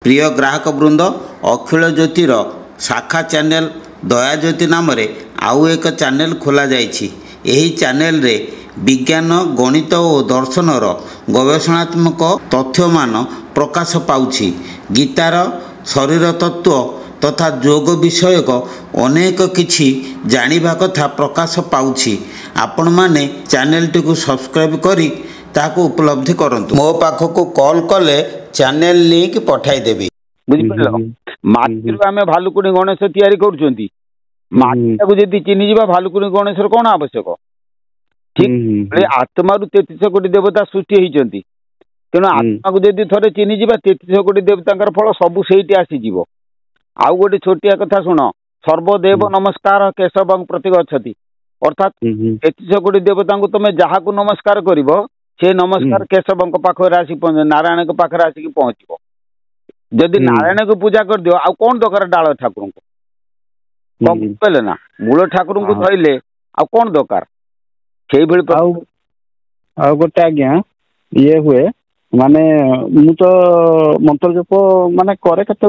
प्रिय ग्राहक वृंद अखिल ज्योतिर शाखा चैनल दयाज्योति नाम आउ एक चैनल खोल चैनल रे विज्ञान गणित और दर्शनर गवेषणात्मक तथ्य मान प्रकाश पाउछि। गीतार शरीर तत्व तथा योग विषयक अनेक किछि जानिबा कथा प्रकाश पाउछि। आपण माने चैनल टी को सब्सक्राइब करी ताको उपलब्धि करंतु। मो पाखको कॉल कले चैनल लिंक पठाई देबी। बुझिपारलो माटी आमे भालुकुणी गणेश तैयारी करूछंती। माटी जदि चिन्हि जिबा भालुकुणी गणेश कोन आवश्यक ठीक आत्मारु 33 कोटी देवता सृष्टि होइछंती। तेणु आत्मा को जदि थरे चिन्हि जिबा 33 कोटी देवतांकर फल सबु सेठी आसी जिवो। आउ गोटे छोटिया कथा सुन, सर्वदेव नमस्कार केशवं प्रति गच्छति। अर्थात 33 कोटी देवता को तुम जहाँ को नमस्कार करिवो से नमस्कार केशवं पाखे आसी नारायण के पाखे आसिक पहुँचो। जदि नारायण को पूजा कर दियो आउ कौन दरकार डाल ठाकुर को कहले ना मूल ठाकुर को धरले आउ कौन दरकार से गोटे आज्ञा ये हुए माने मु तो मंत्र जप माने करे केते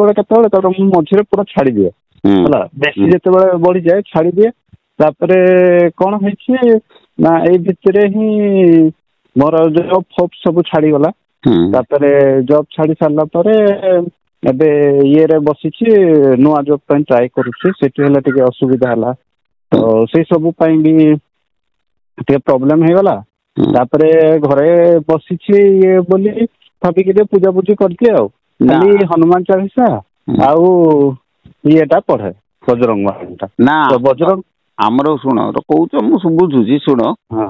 मझे पूरा छाड़ी दिए है बेसी जिते बढ़ी जाए छाड़ी दिए। तापर कौन है ना ये भितर ही मोर जॉब फॉब सब छाड़ी गला। तापर जॉब छाड़ी सारला परे एबे ये रे बसिछि नुआ जॉब पे ट्राई करूछि। सेठी हला टिके असुविधा हला तो से सब पई भी टिके प्रॉब्लम हे गला। तापर घरे बसिछि ये बोली भाबी के पूजा पूजी करती आ खाली हनुमान चालीसा आउ येटा पढ़े बजरंग बाणटा ना तो बजरंग आमर शुण कौच मु बुझुची शुण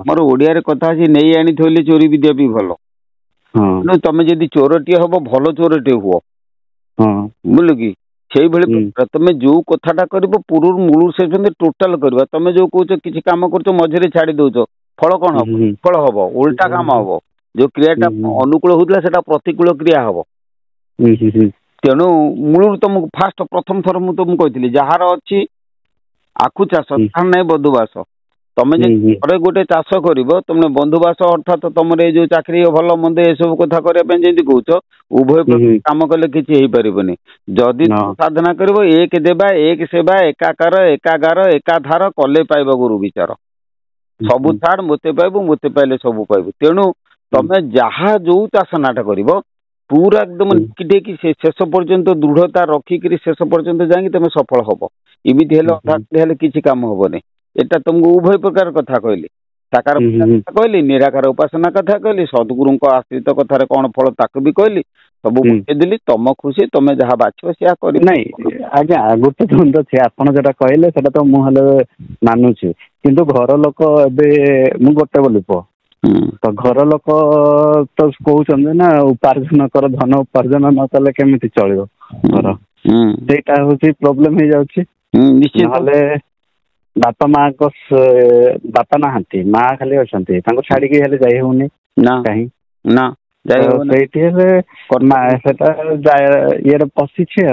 मोर ओडिया रे कथा अछि नै आनी थोइले चोरी विद्या भी भलो। हां तमे जदी चोरटी हबो भलो चोरटी हुओ। हां बोल कि सेई भली तमे जो कथाटा करबो पुरुर मूलु से टोटल करबा। तमे जो कहूच किछि काम करछो मझरे छाडी दोछो फल कौन हम फल हम उल्टा काम हम जो क्रियाटा अनुकूल होता सेटा प्रतिकूल क्रिया हम। तेणु मूल तुमको फास्ट प्रथम थर मुझे कही जार अच्छी आखु चाष तार ना बंधुवास तुम जो गोटे चाष कर तुम बंधुवास अर्थात तुम जो चाकरी भल मंद ए सब कथा करने कौच उभय कम कले किसी पारबनी। जदि साधना कर एक देवा एक सेवा एकाकार एकागार एकाधार कले पाइब गुरु विचार सबू छाड़ मते पाइबू मते पाइले सबू पाइबू। तेणु तमे जहा जो चाषनाटा कर पूरा एकदम निकिटेकी शेष पर्यंत दृढ़ता रखिक शेष पर्यंत जाकि तुम सफल हम। इमिति हेले किसी काम हेनी। एटा तुमको उभय प्रकार कथा कहली साकार कहली निराकार उपासना कथा कहली सद्गुरु आश्रित कथार कौन फल ताक भी कहली सब बुझेदेली। तुम खुशी तुम जहाँ बाछो से नहीं आज्ञा गोटे द्वंद छे आपन जेटा कहले सेटा तो मुहले मानुछि किंतु घर लोक एबे मु गोटे बोली पो तो घर लोक तो कहउछन ना उपार्जन कर धन उपार्जन न कले केमिति चलिबो घर सेटा होछि प्रॉब्लम हे जाउछि। निश्चित बापा माँ को बापा नहांती माँ खाली अछंती तांको छाड़ी के हेले जाई होनी ना कहीं ना जाई होनी सेठी हेले माँ सेटा ये रे पसी छे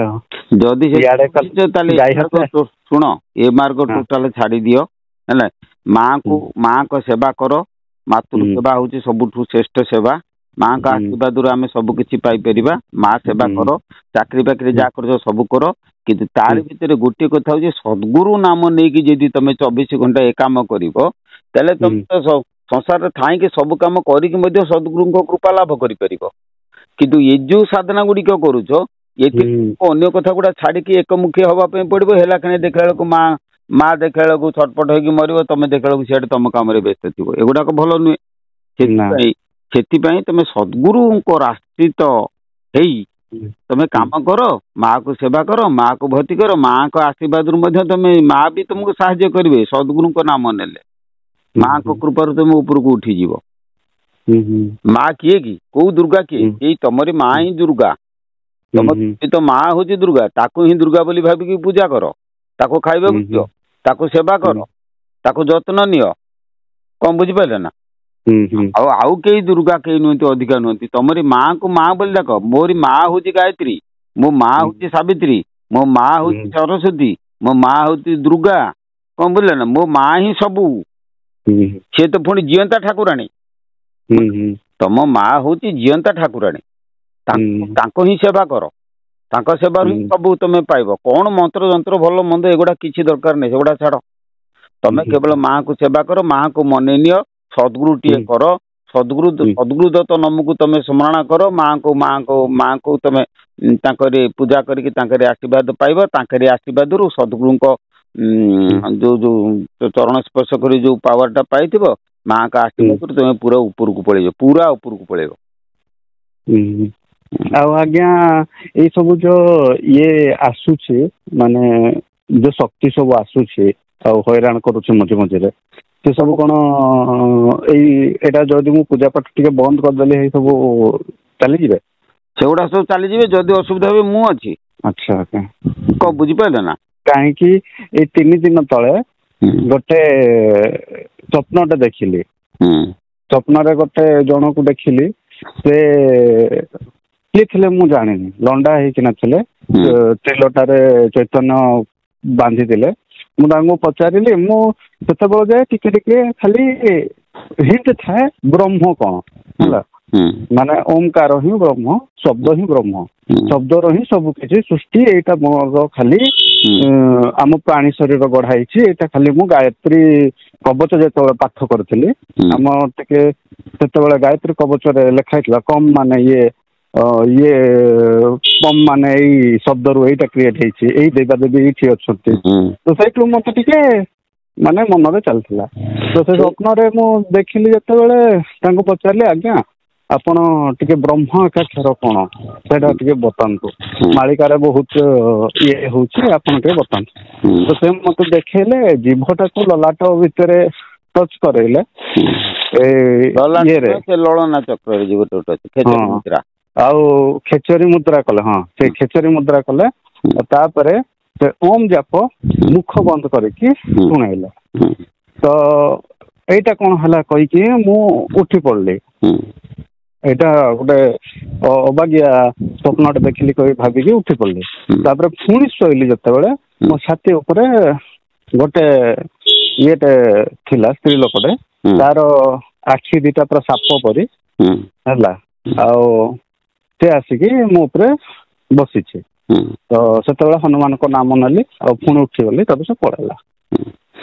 जदी से याडे कर ताले सुनो ए मार्ग टोटल छाड़ी दियो हैला। माँ को सेवा करो। मातृ सेवा होची सबुठु श्रेष्ठ सेवा। माँ का आशीर्वाद आम सब किछि पाई परिबा। माँ सेवा करो चाकरी बाकरी जा कर सब करो किंतु तार भितर गोटे कथा हो सद्गुरु नाम नहीं कि जदि तुम 24 घंटा ए काम करिवो तले तुम संसार थाई के सब काम करिक मध्य सद्गुरु कृपा लाभ करि परिबो। किंतु ये जो साधना गुड़िक करूछो ये अन्य कथा गुड़ा छाड़ी एकमुखी हवा पड़ो है कहीं देखा माँ माँ देखा छटपट होगी मर तुम देखा सीआडे तुम कम व्यस्त थी एगुड़ाक भल नुहे। से तुम सद्गुरु आश्रित हेई तुम काम कर माँ को सेवा कर माँ को भर्ती कर माँ को आशीर्वाद तुम माँ भी तुमको साहाय्य करेंगे सद्गुरु को नाम नेले माँ को कृपार तुम ऊपर को उठी जीव। माँ किए कि कौ दुर्गा किए यही तुमरी माँ ही दुर्गा तुम तो माँ हूँ दुर्गा ताकू ही दुर्गा बोली भाविकी पूजा कर ताको खाइबा दियो ताको सेवा कर ताको जत्न नियो कौन बुझिपारे ना। आउ कई दुर्गा कई नुहति अधिका नुहति तुमरी माँ को माँ बोली देख मोरी माँ हूँ गायत्री मो माँ हूँ सावित्री मो माँ हूँ सरस्वती मो माँ हूँ दुर्गा कौन बोले ना मो माँ ही सबू सी तो पुणी जीवंता ठाकुराणी तुम माँ हूँ जीवंता ठाकुराणी ही सेवा कर ତାଙ୍କ ସେବାରୁ ହିଁ ସବୁ ତମେ ପାଇବ। କଣ ମନ୍ତ୍ର ଯନ୍ତ୍ର ଭଲ ମନ୍ଦ ଏଗୁଡା କିଛି ଦରକାର ନାହିଁ, ସେଗୁଡା ଛାଡ। ତମେ କେବଳ ମାଙ୍କୁ ସେବା କର, ମାଙ୍କୁ ମନେଇ ନିଅ, ସଦ୍ଗୁରୁଟିଏ କର, ସଦ୍ଗୁରୁ ଦତ୍ତ ନମକୁ ତମେ ସ୍ମରଣ କର, ମାଙ୍କୁ ତମେ ତାଙ୍କରି ପୂଜା କରିକି ତାଙ୍କରି ଆଶୀର୍ବାଦ ପାଇବ। ତାଙ୍କରି ଆଶୀର୍ବାଦରୁ ସଦ୍ଗୁରୁଙ୍କ ଯୋଉ ଚରଣ ସ୍ପର୍ଶ କରି ଯୋଉ ପାୱାର ଟା ପାଇଥିବ, ମାଙ୍କ ଆଶୀର୍ବାଦରୁ ତମେ ପୁରା ଉପରକୁ ପଳେଇବ, ପୁରା ଉପରକୁ ପଳେଇବ। ଆଉ ଆଜ୍ଞା ଏଇ ସବୁ ଯୋଉ ଇଏ ଆସୁଛି, ମାନେ ଯୋଉ ଶକ୍ତି ସବୁ ଆସୁଛି ଆଉ ହଇରାଣ କରୁଛି ମଝି ମଝିରେ, ସେ ସବୁ କଣ ଏଇଟା ଯଦି ମୁଁ ପୂଜା ପାଠ ଟିକେ ବନ୍ଦ କରିଦେଲି ଏଇ ସବୁ ଚାଲିଯିବେ? ସେଗୁଡା ସବୁ ଚାଲିଯିବେ, ଯଦି ଅସୁବିଧା ହୁଏ ମୁଁ ଅଛି। ଆଚ୍ଛା ଆଜ୍ଞା, କଣ ବୁଝିପାରିଲେ ନା? କାହିଁକି ଏଇ 3 ଦିନ ତଳେ ଗୋଟେ ସ୍ୱପ୍ନଟେ ଦେଖିଲି। ସ୍ୱପ୍ନରେ ଗୋଟେ ଜଣକୁ ଦେଖିଲି, ସେ କିଏ ଥିଲେ ମୁଁ ଜାଣିନି, ଲଣ୍ଡା ହେଇକିନା ଥିଲେ, ତେଲଟାରେ ଚୈତନ୍ୟ ବାନ୍ଧିଥିଲେ। ମୁଁ ତାଙ୍କୁ ପଚାରିଲି, ମୁଁ ସେତେବେଳେ ଯାଏ ଟିକେ ଟିକେ ଖାଲି ହିଣ୍ଟ ଥାଏ ବ୍ରହ୍ମ କଣ ହେଲା, ମାନେ ଓମକାର ହିଁ ବ୍ରହ୍ମ, ଶବ୍ଦ ହିଁ ବ୍ରହ୍ମ, ଶବ୍ଦର ହିଁ ସବୁ କିଛି ସୃଷ୍ଟି, ଏଇଟା ମୋର ଖାଲି ଆମ ପ୍ରାଣୀ ଶରୀର ଗଢା ହେଇଛି, ଏଇଟା ଖାଲି ମୁଁ ଗାୟତ୍ରୀ କବଚ ଯେତେବେଳେ ପାଠ କରିଥିଲି, ଆମ ଟିକେ ସେତେବେଳେ ଗାୟତ୍ରୀ କବଚରେ ଲେଖା ହେଇଥିଲା କମ୍ ମାନେ କମ୍ ମାନେ ଏଇ ଶବ୍ଦରୁ ଏଇଟା କ୍ରିଏଟ ହେଇଛି, ଏଇ ଦେବାଦେବୀ ଏଇଠି ଅଛନ୍ତି। ତ ସେଇଠୁ ମତେ ଟିକେ ମାନେ ମନରେ ଚାଲିଥିଲା। ତ ସେ ସ୍ୱପ୍ନରେ ମୁଁ ଦେଖିଲି ଯେତେବେଳେ ତାଙ୍କୁ ପଚାରିଲି, ଆଜ୍ଞା ଆପଣ ଟିକେ ବ୍ରହ୍ମ ଏକାକ୍ଷର କଣ ସେଇଟା ଟିକେ ବତାନ୍ତୁ, ମାଳିକାରେ ବହୁତ ଇଏ ହଉଛି, ଆପଣ ଟିକେ ବତାନ୍ତୁ। ତ ସେ ମତେ ଦେଖେଇଲେ, ଜିଭଟାକୁ ଲଲାଟ ଭିତରେ ଟଚ୍ କରେଇଲେ, ଇଏରେ ଲଳନା ଚକ୍ରରେ ଯୋଉ ଗୋଟେ ଖେଚରୀ ମୁଦ୍ରା, ଆଉ ଖେଚରୀ ମୁଦ୍ରା କଲେ, ହଁ ସେ ଖେଚରୀ ମୁଦ୍ରା କଲେ। ତାପରେ ସେ ଓମ୍ ଜାପ ମୁଖ ବନ୍ଦ କରିକି ଶୁଣେଇଲେ। ତ ଏଇଟା କଣ ହେଲା କହିକି ମୁଁ ଉଠି ପଡିଲି। ଏଇଟା ଗୋଟେ ଅବାଗିଆ ସ୍ୱପ୍ନଟେ ଦେଖିଲି କହି ଭାବିକି ଉଠି ପଡିଲି। ତାପରେ ପୁଣି ଶୋଇଲି ଯେତେବେଳେ, ମୋ ଛାତି ଉପରେ ଗୋଟେ ଇଏଟେ ଥିଲା, ସ୍ତ୍ରୀ ଲୋକଟେ, ତାର ଆଖି ଦିଟା ପୁରା ସାପ ପରି ହେଲା, ଆଉ ସେ ଆସିକି ମୋ ଉପରେ ବସିଛି। ତ ସେତେବେଳେ ହନୁମାନଙ୍କ ନାମ ନେଲି, ଆଉ ପୁଣି ଉଠିଗଲି, ତାପରେ ସେ ପଳେଇଲା।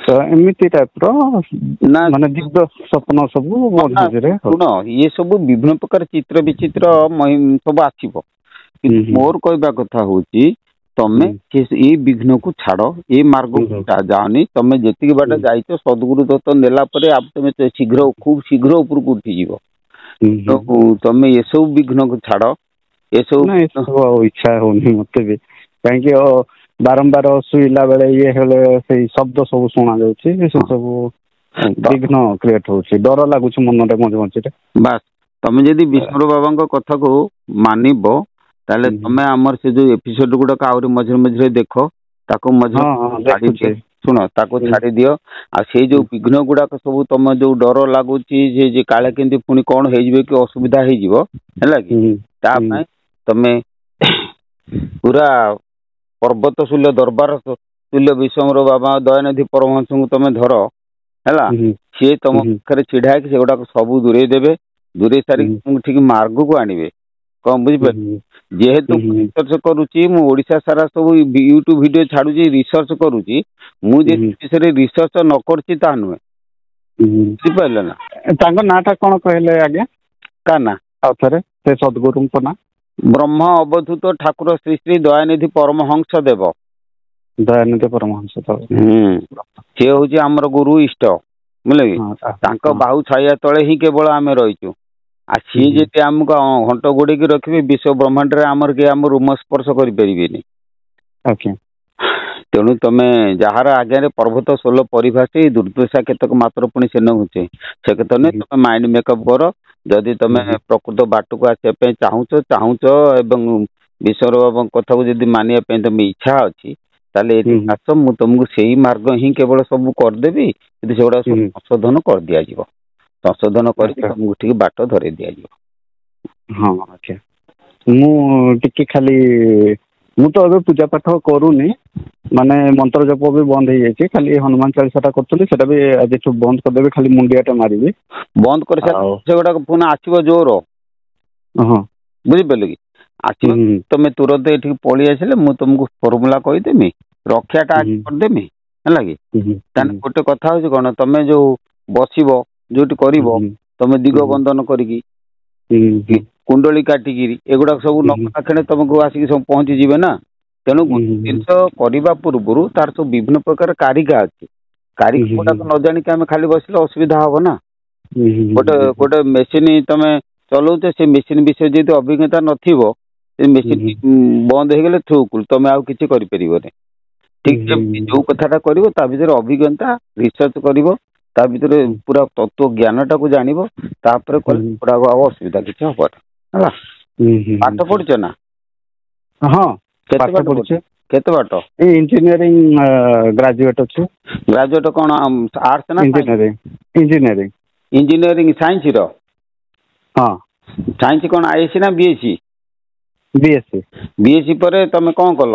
ତ ଏମିତି ଟାଇପର ମାନେ ଦିବ୍ୟ ସ୍ୱପ୍ନ ସବୁ ମଝିରେ। ଶୁଣ, ଇଏ ସବୁ ବିଭିନ୍ନ ପ୍ରକାର ଚିତ୍ର ବିଚିତ୍ର ସବୁ ଆସିବ, କିନ୍ତୁ ମୋର କହିବା କଥା ହଉଛି ତମେ ଏଇ ବିଘ୍ନକୁ ଛାଡ, ଏଇ ମାର୍ଗକୁ ଯାଅନି। ତମେ ଯେତିକି ବାଟ ଯାଇଛ ସଦ୍ଗୁରୁ ଦତ୍ତ ନେଲା ପରେ ତମେ ଖୁବ ଶୀଘ୍ର ଉପରକୁ ଉଠିଯିବ। ତମେ ଏସବୁ ବିଘ୍ନକୁ ଛାଡ। ଏସବୁ ଆଉ ଇଚ୍ଛା ହଉନି ମତେ ବି, କାହିଁକି ବାରମ୍ବାର ଶୋଇଲା ବେଳେ ଇଏ ହେଲେ ସେଇ ଶବ୍ଦ ସବୁ ଶୁଣା ଯାଉଛି, ସେ ସବୁ ବିଘ୍ନ କ୍ରିଏଟ ହଉଛି, ଡର ଲାଗୁଛି ମନରେ ମଝି ମଝିରେ। ବାସ୍, ତମେ ଯଦି ବିଷ୍ଣୁ ବାବାଙ୍କ କଥାକୁ ମାନିବ, ତାହେଲେ ତମେ ଆମର ସେ ଯୋଉ ଏପିସୋଡ ଗୁଡାକ ଆହୁରି ମଝିରେ ମଝିରେ ଦେଖ, ତାକୁ ମଝିରେ ଶୁଣ, ତାକୁ ଛାଡି ଦିଅ। ଆଉ ସେଇ ଯୋଉ ବିଘ୍ନ ଗୁଡାକ ସବୁ ତମ ଯୋଉ ଡର ଲାଗୁଛି ଯେ କାଳେ କେମିତି ପୁଣି କଣ ହେଇଯିବ କି ଅସୁବିଧା ହେଇଯିବ, ହେଲା କି, ତା ପାଇଁ ତମେ ପୁରା ପର୍ବତ ତୁଲ୍ୟ ଦରବାର ତୁଲ୍ୟ ବିଶ୍ୱର ବାବା ଦୟାନିଧି ପରମହଂସଙ୍କୁ ତମେ ଧର, ହେଲା। ସିଏ ତମ ପାଖରେ ଛିଡା ହେଇକି ସେଗୁଡାକ ସବୁ ଦୂରେଇ ଦେବେ। ଦୂରେଇ ସାରିକି ତୁମକୁ ଠିକ ମାର୍ଗକୁ ଆଣିବେ। କଣ ବୁଝିପାରିଲେ? ଯେହେତୁ ରିସର୍ଚ୍ଚ କରୁଛି, ମୁଁ ଓଡିଶା ସାରା ସବୁ ୟୁଟ୍ୟୁବ ଭିଡିଓ ଛାଡୁଛି, ରିସର୍ଚ୍ଚ କରୁଛି। ମୁଁ ଯେ ବିଷୟରେ ରିସର୍ଚ୍ଚ ନ କରିଛି ତାହା ନୁହେଁ, ବୁଝିପାରିଲେ ନା। ତାଙ୍କ ନାଁଟା କଣ କହିଲେ ଆଜ୍ଞା? କା ନା? ଆଉ ଥରେ ସେ ସଦ୍ଗୁରୁଙ୍କ ନାଁ? ବ୍ରହ୍ମ ଅବଧୂତ ଠାକୁର ଶ୍ରୀ ଶ୍ରୀ ଦୟାନିଧି ପରମହଂସ ଦେବ। ଦୟାନିଧି ପରମହଂସ ଦେବ। ସିଏ ହଉଛି ଆମର ଗୁରୁ ଇଷ୍ଟ, ବୁଝିଲେ କି। ତାଙ୍କ ବାହୁ ଛାୟା ତଳେ ହିଁ କେବଳ ଆମେ ରହିଛୁ। ଆଉ ସିଏ ଯଦି ଆମକୁ ଘଣ୍ଟ ଗୋଡେଇକି ରଖିବେ, ବିଶ୍ୱ ବ୍ରହ୍ମାଣ୍ଡରେ ଆମର କେହି ଆମ ରୁମ ସ୍ପର୍ଶ କରିପାରିବେନି। ତେଣୁ ତମେ ଯାହାର ଆଜ୍ଞାରେ ପର୍ବତ ସୋଲ ପରିଭାଷୀ, ଦୁର୍ଦ୍ଦଶା କେତେକ ମାତ୍ର ପୁଣି ସେନ ଘୁଞ୍ଚେ। ସେ କଥା ନୁହେଁ, ତମେ ମାଇଣ୍ଡ ମେକଅପ୍ କର। ଯଦି ତମେ ପ୍ରକୃତ ବାଟକୁ ଆସିବା ପାଇଁ ଚାହୁଁଛ ଏବଂ ବିଶ୍ୱର ବାବାଙ୍କ କଥାକୁ ଯଦି ମାନିବା ପାଇଁ ତମେ ଇଚ୍ଛା ଅଛି, ତାହେଲେ ଏଠି ଆସ, ମୁଁ ତମକୁ ସେଇ ମାର୍ଗ ହିଁ କେବଳ ସବୁ କରିଦେବି। କିନ୍ତୁ ସେଗୁଡା ସବୁ ସଂଶୋଧନ କରିଦିଆଯିବ। ସଂଶୋଧନ କରିକି ତମକୁ ଠିକ ବାଟ ଧରେଇ ଦିଆଯିବ। ହଁ ଆଚ୍ଛା, ମୁଁ ଟିକେ ଖାଲି, ମୁଁ ତ ଏବେ ପୂଜା ପାଠ କରୁନି, ମାନେ ମନ୍ତ୍ର ଜପ ବି ବନ୍ଦ ହେଇଯାଇଛି। ଖାଲି ହନୁମାନ ଚାଳିଶାଟା କରୁଥିଲି, ସେଟା ବି ଆଜିଠୁ ବନ୍ଦ କରିଦେବି। ଖାଲି ମୁଣ୍ଡିଆଟା ମାରିବି। ବନ୍ଦ କରିସାରିଲା ସେଗୁଡାକ ପୁଣି ଆସିବ ଜୋର, ବୁଝିପାରିଲେ କି। ଆସିବ ତମେ ତୁରନ୍ତ ଏଠିକି ପଳେଇ ଆସିଲେ ମୁଁ ତମକୁ ଫର୍ମୁଲା କହିଦେମି ରକ୍ଷାଟା କରିଦେମି ହେଲା କି। ତାହେଲେ ଗୋଟେ କଥା ହଉଛି କଣ ତମେ ଯୋଉ ବସିବ ଯୋଉଠି କରିବ ତମେ ଦିଗ ବନ୍ଧନ କରିକି କୁଣ୍ଡଳି କାଟିକିରି ଏଗୁଡାକ ସବୁ ନଖେଣେ ତମକୁ ଆସିକି ସବୁ ପହଞ୍ଚିଯିବେ ନା। ତେଣୁ ଗୋଟେ ଜିନିଷ କରିବା ପୂର୍ବରୁ ତାର ସବୁ ବିଭିନ୍ନ ପ୍ରକାର କାରିକା ଅଛି। କାରିକା ଗୁଡାକ ନ ଜାଣିକି ଆମେ ଖାଲି ବସିଲେ ଅସୁବିଧା ହବ ନା। ଗୋଟେ ମେସିନ ତମେ ଚଲଉଛ ସେ ମେସିନ ବିଷୟରେ ଯଦି ଅଭିଜ୍ଞତା ନଥିବ ସେ ମେସିନ ବନ୍ଦ ହେଇଗଲେ ଥୁକୁଲ ତମେ ଆଉ କିଛି କରିପାରିବନି। ଠିକ ଯୋଉ କଥାଟା କରିବ ତା ଭିତରେ ଅଭିଜ୍ଞତା ରିସର୍ଚ୍ଚ କରିବ ତା ଭିତରେ ପୁରା ତତ୍ତ୍ୱ ଜ୍ଞାନଟାକୁ ଜାଣିବ ତାପରେ କଲେ ଗୁଡାକ ଆଉ ଅସୁବିଧା କିଛି ହବନି ହେଲା। ପାଠ ପଢିଛ ନା? ହଁ ପାଠ ପଢିଛି। କେତେ ବାଟ? ଇଞ୍ଜିନିୟରିଂ ଗ୍ରାଜୁଏଟ ଅଛି। ଗ୍ରାଜୁଏଟ କଣ ଆର୍ଟ୍ସ ନା ଇଞ୍ଜିନିୟରିଂ? ଇଞ୍ଜିନିୟରିଂ ସାଇନ୍ସ ର? ହଁ। ସାଇନ୍ସ କଣ ଆଇଏସି ନା ବିଏସି? ବିଏସସି। ବିଏସସି ପରେ ତମେ କଣ କଲ?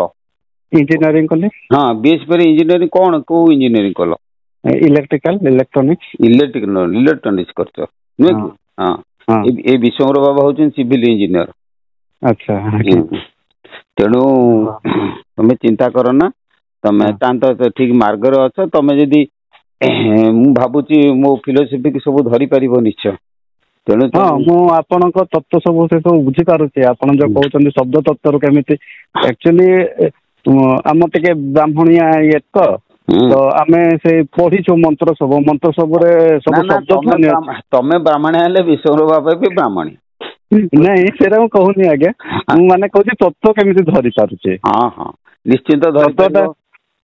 ଇଞ୍ଜିନିୟରିଂ କଲି। ହଁ ବିଏସସି ପରେ ଇଞ୍ଜିନିୟରିଂ କଣ କୋଉ ଇଞ୍ଜିନିୟରିଂ କଲ? Electrical electronics. ଇଲେକ୍ଟ୍ରୋନିକ୍ସ କରିଛ ନୁହେଁ କି? ହଁ ଏ ବିଶ୍ୱର ବାବା ହଉଛନ୍ତି ସିଭିଲ ଇଞ୍ଜିନିୟର। ଆଚ୍ଛା। ତେଣୁ ତମେ ଚିନ୍ତା କର ନା ତମେ ତାନ୍ତ ଠିକ ମାର୍ଗରେ ଅଛ। ତମେ ଯଦି ମୁଁ ଭାବୁଛି ମୋ ଫିଲୋସଫି କି ସବୁ ଧରି ପାରିବ ନିଶ୍ଚୟ। ତେଣୁ ହଁ ମୁଁ ଆପଣଙ୍କ ତତ୍ତ୍ୱ ସବୁ ସେ ସବୁ ବୁଝିପାରୁଛି। ଆପଣ ଯୋଉ କହୁଛନ୍ତି ଶବ୍ଦ ତତ୍ତ୍ୱରୁ କେମିତି ଆକ୍ଚୁଆଲି ଆମ ଟିକେ ବ୍ରାହ୍ମଣିଆ ଇଏ ତ ଆମେ ସେ ପଢିଛୁ ମନ୍ତ୍ର ସବୁରେ ସବୁ ଶବ୍ଦ ତମେ ବ୍ରାହ୍ମଣ ହେଲେ ବିଶ୍ୱର ବାବା ବି ବ୍ରାହ୍ମଣୀ। ନାଇଁ ସେଇଟା ମୁଁ କହୁନି ଆଜ୍ଞା। ମୁଁ ମାନେ କହୁଛି ତତ୍ତ୍ୱ କେମିତି ଧରି ପାରୁଛେ। ହଁ ହଁ ନିଶ୍ଚିନ୍ତ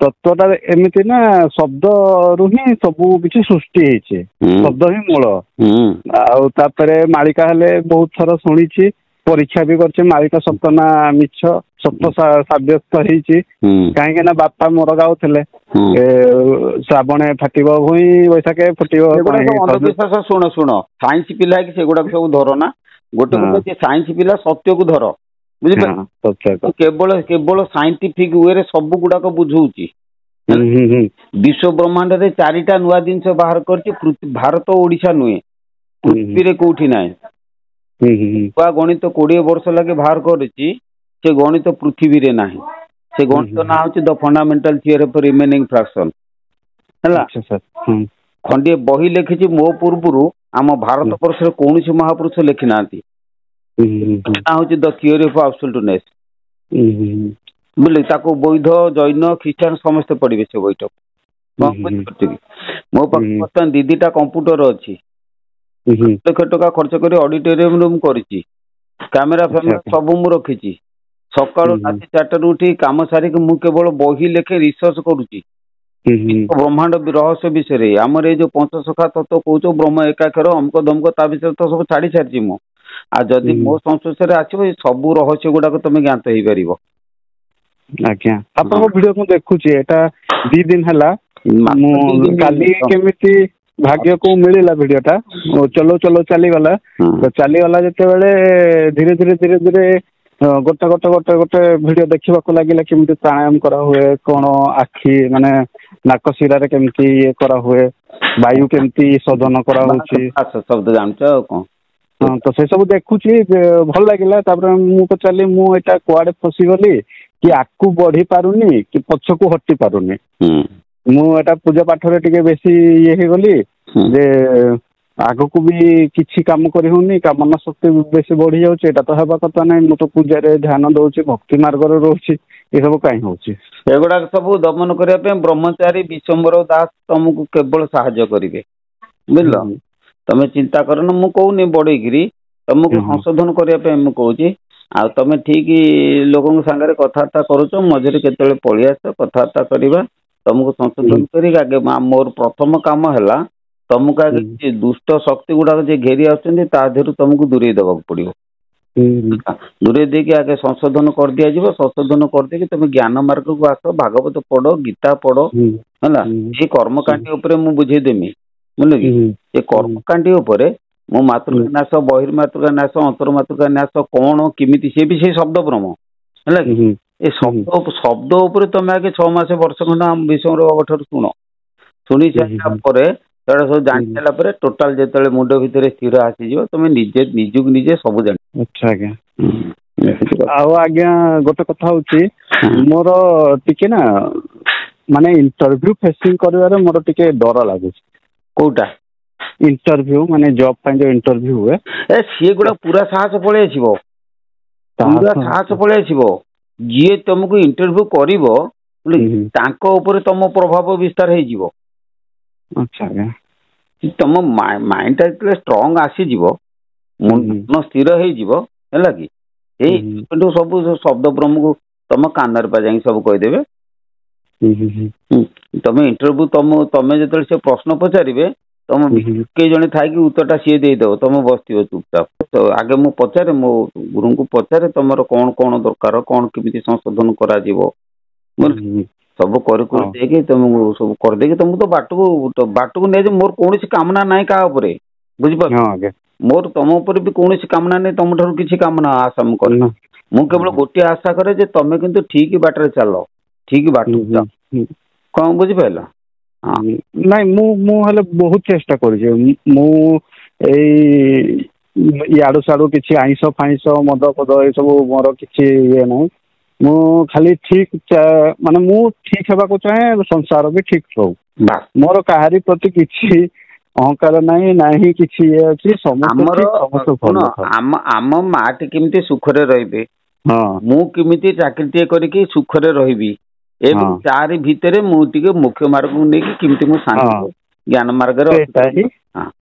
ତତ୍ତ୍ୱଟା ଏମିତି ନା ଶବ୍ଦରୁ ହିଁ ସବୁ କିଛି ସୃଷ୍ଟି ହେଇଛି। ଶବ୍ଦ ହିଁ ମୂଳ। ଆଉ ତାପରେ ମାଳିକା ହେଲେ ବହୁତ ଥର ଶୁଣିଛି ପରୀକ୍ଷା ବି କରିଛି ମାଳିକା ସତ ନା ମିଛ ସତ ସାବ୍ୟସ୍ତ ହେଇଛି। କାହିଁକି ନା ବାପା ମୋର ଗାଉଥିଲେ ଶ୍ରାବଣେ ଫାଟିବ ଭୁଇଁ ବୈଶାଖେ ଫୁଟିବ। ଅନ୍ଧବିଶ୍ୱାସ ଶୁଣ ସାଇନ୍ସ ପିଲା ହେଇକି ସେଗୁଡାକ ସବୁ ଧର ନା। ଗୋଟେ ସାଇନ୍ସ ପିଲା ସତ୍ୟକୁ ଧର ବୁଝିପାରିଲ। କେବଳ ସାଇଣ୍ଟିଫିକ ୱେରେ ସବୁ ଗୁଡାକ ବୁଝଉଛି। ବିଶ୍ୱ ବ୍ରହ୍ମାଣ୍ଡରେ 4ଟା ନୂଆ ଜିନିଷ ବାହାର କରିଛି ଭାରତ ଓଡିଶା ନୁହେଁ ପୃଥିବୀରେ କୋଉଠି ନାହିଁ। ନୂଆ ଗଣିତ 20 ବର୍ଷ ଲାଗେ ବାହାର କରିଛି ସେ ଗଣିତ ପୃଥିବୀରେ ନାହିଁ। ସେ ଗଣିତ ନାଁ ହଉଛି the fundamental theory of remaining fraction ହେଲା। ଖଣ୍ଡିଏ ବହି ଲେଖିଛି ମୋ ପୂର୍ବରୁ ଆମ ଭାରତ ବର୍ଷରେ କୌଣସି ମହାପୁରୁଷ ଲେଖି ନାହାନ୍ତି। ନାଁ ହଉଛି ଦ ଥିଓରି ଅଫ ଆବସୋଲ୍ୟୁଟନେସ। ବୁଝିଲେ ତାକୁ ବୌଦ୍ଧ ଜୈନ ଖ୍ରୀଷ୍ଟିଆନ ସମସ୍ତେ ପଢିବେ ସେ ବହିଟାକୁ। ମୋ ପାଖରେ ବର୍ତ୍ତମାନ 2ଟା କମ୍ପ୍ୟୁଟର ଅଛି। ଲକ୍ଷ ଟଙ୍କା ଖର୍ଚ୍ଚ କରି ଅଡିଟୋରିୟମ ମୁଁ କରିଛି। କ୍ୟାମେରା ଫ୍ୟାମେରା ସବୁ ମୁଁ ରଖିଛି। ସକାଳୁ ରାତି 4ଟାରୁ ଉଠି କାମ ସାରିକି ମୁଁ କେବଳ ବହି ଲେଖେ ରିସର୍ଚ୍ଚ କରୁଛି ବ୍ରହ୍ମାଣ୍ଡ ରହସ୍ୟ ବିଷୟରେ। ଆମର ଏଇ ଯୋଉ ପଞ୍ଚସଖା ତତ୍ତ୍ୱ କହୁଛ ବ୍ରହ୍ମ ଏକାକ୍ଷର ଅମକ ଦମକ ତା ବିଷୟରେ ତ ସବୁ ଛାଡି ସାରିଛି ମୁଁ। ଆଉ ଯଦି ମୋ ସଂସ୍ପର୍ଶରେ ଆସିବ ଏ ସବୁ ରହସ୍ୟ ଗୁଡାକ ତମେ ଜ୍ଞାତ ହେଇପାରିବ। ଆଜ୍ଞା ଆପଣଙ୍କ ଭିଡିଓ ମୁଁ ଦେଖୁଛି ଏଟା 2 ଦିନ ହେଲା। ମୁଁ କାଲି କେମିତି ଭାଗ୍ୟକୁ ମିଳିଲା ଭିଡିଓଟା ଚଲଉ ଚାଲିଗଲା ଯେତେବେଳେ ଧୀରେ ଧୀରେ ଗୋଟେ ଭିଡିଓ ଦେଖିବାକୁ ଲାଗିଲା କେମିତି ପ୍ରାଣାୟାମ କରା ହୁଏ କଣ ଆଖି ମାନେ ନାକ ଶିରାରେ କେମିତି ଇଏ କରା ହୁଏ ବାୟୁ କେମିତି ଶୋଧନ କରା ହଉଛି ଶବ୍ଦ ଜାଣିଛ ଆଉ କଣ। ହଁ ତ ସେ ସବୁ ଦେଖୁଛି ଭଲ ଲାଗିଲା। ତାପରେ ମୁଁ ପଚାରିଲି ମୁଁ ଏଇଟା କୁଆଡେ ଫସିଗଲି କି ଆଗକୁ ବଢି ପାରୁନି କି ପଛକୁ ହଟି ପାରୁନି। ମୁଁ ଏଟା ପୂଜା ପାଠରେ ଟିକେ ବେଶୀ ଇଏ ହେଇଗଲି ଯେ ଆଗକୁ ବି କିଛି କାମ କରି ହଉନି କାମନା ଶକ୍ତି ବେଶୀ ବଢି ଯାଉଛି। ଏଟା ତ ହେବା କଥା ନାହିଁ। ମୁଁ ତ ପୂଜାରେ ଧ୍ୟାନ ଦଉଛି ଭକ୍ତି ମାର୍ଗରେ ରହୁଛି ଏସବୁ କାହିଁ ହଉଛି। ଏଗୁଡାକ ସବୁ ଦମନ କରିବା ପାଇଁ ବ୍ରହ୍ମଚାରୀ ବିଶ୍ୱମ୍ବର ଦାସ ତମକୁ କେବଳ ସାହାଯ୍ୟ କରିବେ ବୁଝିଲ। ତମେ ଚିନ୍ତା କରନ ମୁଁ କହୁନି ବଢେଇକିରି ତମକୁ ସଂଶୋଧନ କରିବା ପାଇଁ ମୁଁ କହୁଛି। ଆଉ ତମେ ଠିକ ଲୋକଙ୍କ ସାଙ୍ଗରେ କଥାବାର୍ତ୍ତା କରୁଛ ମଝିରେ କେତେବେଳେ ପଳେଇ ଆସ କଥାବାର୍ତ୍ତା କରିବା ତମକୁ ସଂଶୋଧନ କରିକି ଆଗେ ମୋର ପ୍ରଥମ କାମ ହେଲା ତମକୁ ଆଗେ ଦୁଷ୍ଟ ଶକ୍ତି ଗୁଡାକ ଯିଏ ଘେରି ଆସୁଛନ୍ତି ତା ଦେହରୁ ତମକୁ ଦୂରେଇ ଦେବାକୁ ପଡିବ। ଦୂରେଇ ଦେଇକି ଆଗେ ସଂଶୋଧନ କରିଦିଆଯିବ। ସଂଶୋଧନ କରିଦେଇକି ତମେ ଜ୍ଞାନ ମାର୍ଗକୁ ଆସ ଭାଗବତ ପଢ ଗୀତା ପଢ ହେଲା। ଏଇ କର୍ମକାଣ୍ଡି ଉପରେ ମୁଁ ବୁଝେଇଦେମି ବୁଝିଲ କି। ଏ କର୍ମକାଣ୍ଡି ଉପରେ ମୁଁ ମାତୃକା ନାଶ ବହିର୍ମାତୃକା ନାଶ ଅନ୍ତର୍ମାତୃକା ନାଶ କଣ କେମିତି ସେ ବି ସେଇ ଶବ୍ଦ ବ୍ରହ୍ମ ହେଲା କି। ଏ ଶବ୍ଦ ଉପରେ ତମେ ଆଗେ 6 ମାସ ବର୍ଷ ଖଣ୍ଡ ଆମ ବିଶ୍ୱର ଠାରୁ ଶୁଣି ସାରିଲା ପରେ ସେଟା ସବୁ ଜାଣି ସାରିଲା ପରେ ଟୋଟାଲ ଯେତେବେଳେ ମୁଣ୍ଡ ଭିତରେ ସ୍ଥିର ଆସିଯିବ ତମେ ନିଜକୁ ନିଜେ ସବୁ ଜାଣି। ଆଚ୍ଛା ଆଜ୍ଞା ଆଉ ଆଜ୍ଞା ଗୋଟେ କଥା ହଉଛି ମୋର ଟିକେ ନା ମାନେ ଇଣ୍ଟରଭ୍ୟୁ ଫେସିଂ କରିବାରେ ମୋର ଟିକେ ଡର ଲାଗୁଛି। କୋଉଟା ଇଣ୍ଟରଭ୍ୟୁ ମାନେ ଜବ୍ ପାଇଁ ଯୋଉ ଇଣ୍ଟରଭ୍ୟୁ ହୁଏ ସିଏ ଗୁଡା ପୁରା ସାହସ ପଳେଇ ଆସିବ, ପୁରା ସାହସ ପଳେଇ ଆସିବ। ଯିଏ ତମକୁ ଇଣ୍ଟରଭ୍ୟୁ କରିବ ତାଙ୍କ ଉପରେ ତମ ପ୍ରଭାବ ବିସ୍ତାର ହେଇଯିବ। ତମ ମାଇଣ୍ଡ ଟା ଯେତେବେଳେ ଷ୍ଟ୍ରଙ୍ଗ ଆସିଯିବ, ମନ ସ୍ଥିର ହେଇଯିବ, ହେଲା କି ଏଇ ସବୁ ଶବ୍ଦ ବ୍ରହ୍ମକୁ ତମ କାନରେ ପା ଯାଇକି ସବୁ କହିଦେବେ। ତମେ ଇଣ୍ଟରଭ୍ୟୁ ତମେ ଯେତେବେଳେ ସେ ପ୍ରଶ୍ନ ପଚାରିବେ ତମ କେହି ଜଣେ ଥାଇକି ଉତ୍ତରଟା ସିଏ ଦେଇଦବ, ତମେ ବସିଥିବ ଚୁପଚାପ। ଆଗେ ମୁଁ ପଚାରେ, ମୋ ଗୁରୁଙ୍କୁ ପଚାରେ ତମର କଣ କଣ ଦରକାର, କଣ କେମିତି ସଂଶୋଧନ କରାଯିବ, ସବୁ କରି ଦେଇକି ତମକୁ ସବୁ କରିଦେଇକି ତମକୁ ତ ବାଟକୁ ନେଇଯିବ। ମୋର କୌଣସି କାମନା ନାହିଁ କାହା ଉପରେ, ବୁଝିପାରୁଛ? ମୋର ତମ ଉପରେ ବି କୌଣସି କାମନା ନାହିଁ, ତମ ଠାରୁ କିଛି କାମନା ଆଶା ମୁଁ କରେ। ମୁଁ କେବଳ ଗୋଟିଏ ଆଶା କରେ ଯେ ତମେ କିନ୍ତୁ ଠିକ ବାଟରେ ଚାଲ, ଠିକ ବାଟକୁ ଯାଅ। କଣ ବୁଝିପାରିଲ? ନାଇଁ ମୁଁ ହେଲେ ବହୁତ ଚେଷ୍ଟା କରୁଛି। ମୁଁ ଏଇ ଇଆଡୁ ସାଡୁ କିଛି ଆଇଁଷ ଫାଇଁଷ ମଦ ଫଦ ଏସବୁ ମୋର କିଛି ଇଏ ନାହିଁ। ମୁଁ ଖାଲି ଠିକ ମାନେ ମୁଁ ଠିକ ହେବାକୁ ଚାହେଁ, ସଂସାର ବି ଠିକ ରହୁ। ମୋର କାହାରି ପ୍ରତି କିଛି ଅହଙ୍କାର ନାହିଁ କିଛି ଇଏ ଅଛି। ଆମ ମାଟି କେମିତି ସୁଖରେ ରହିବେ, ମୁଁ କେମିତି ଚାକିରିଟିଏ କରିକି ସୁଖରେ ରହିବି, ଏବଂ ତାରି ଭିତରେ ମୁଁ ଟିକେ ମୁଖ୍ୟ ମାର୍ଗକୁ ନେଇକି କେମିତି ମୁଁ ଶାନ୍ତି ଜ୍ଞାନ ମାର୍ଗରେ